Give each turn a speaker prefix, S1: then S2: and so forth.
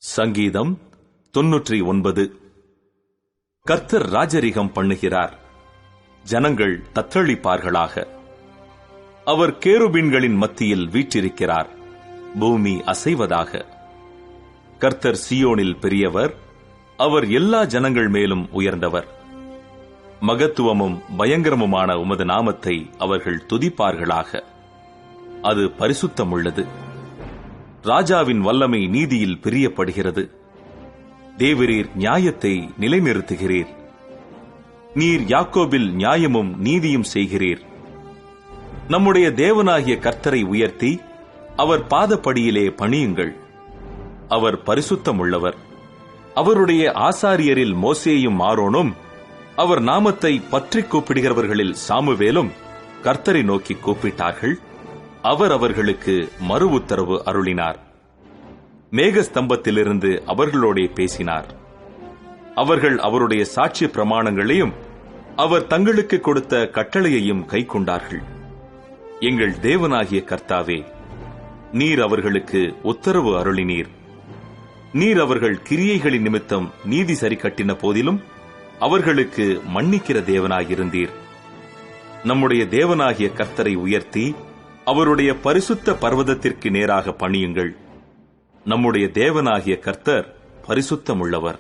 S1: சங்கீதம் 99. கர்த்தர் ராஜரிகம் பண்ணுகிறார், ஜனங்கள் தத்தளிப்பார்களாக. அவர் கேருபீன்களின் மத்தியில் வீற்றிருக்கிறார், பூமி அசைவதாக. கர்த்தர் சீயோனில் பெரியவர், அவர் எல்லா ஜனங்கள் மேலும் உயர்ந்தவர். மகத்துவமும் பயங்கரமுமான உமது நாமத்தை அவர்கள் துதிப்பார்களாக. அது பரிசுத்தமுள்ளது. ராஜாவின் வல்லமை நீதியில் பிரியப்படுகிறது. தேவரீர் நியாயத்தை நிலைநிறுத்துகிறீர். நீர் யாக்கோபில் நியாயமும் நீதியும் செய்கிறீர். நம்முடைய தேவனாகிய கர்த்தரை உயர்த்தி அவர் பாதப்படியிலே பணியுங்கள். அவர் பரிசுத்தமுள்ளவர். அவருடைய ஆசாரியரில் மோசேயும் ஆரோனும், அவர் நாமத்தை பற்றி கூப்பிடுகிறவர்களில் சாமுவேலும் கர்த்தரை நோக்கி கூப்பிட்டார்கள். அவர் அவர்களுக்கு மறு உத்தரவு அருளினார். மேகஸ்தம்பத்திலிருந்து அவர்களோடே பேசினார். அவர்கள் அவருடைய சாட்சிய பிரமாணங்களையும் அவர் தங்களுக்கு கொடுத்த கட்டளையையும் கைக்கொண்டார்கள். எங்கள் தேவனாகிய கர்த்தாவே, நீர் அவர்களுக்கு உத்தரவு அருளினீர். நீர் அவர்கள் கிரியைகளின் நிமித்தம் நீதி சரி கட்டின போதிலும் அவர்களுக்கு மன்னிக்கிற தேவனாயிருந்தீர். நம்முடைய தேவனாகிய கர்த்தரை உயர்த்தி அவருடைய பரிசுத்த பர்வதத்திற்கு நேராக பணியுங்கள். நம்முடைய தேவனாகிய கர்த்தர் பரிசுத்தமுள்ளவர்.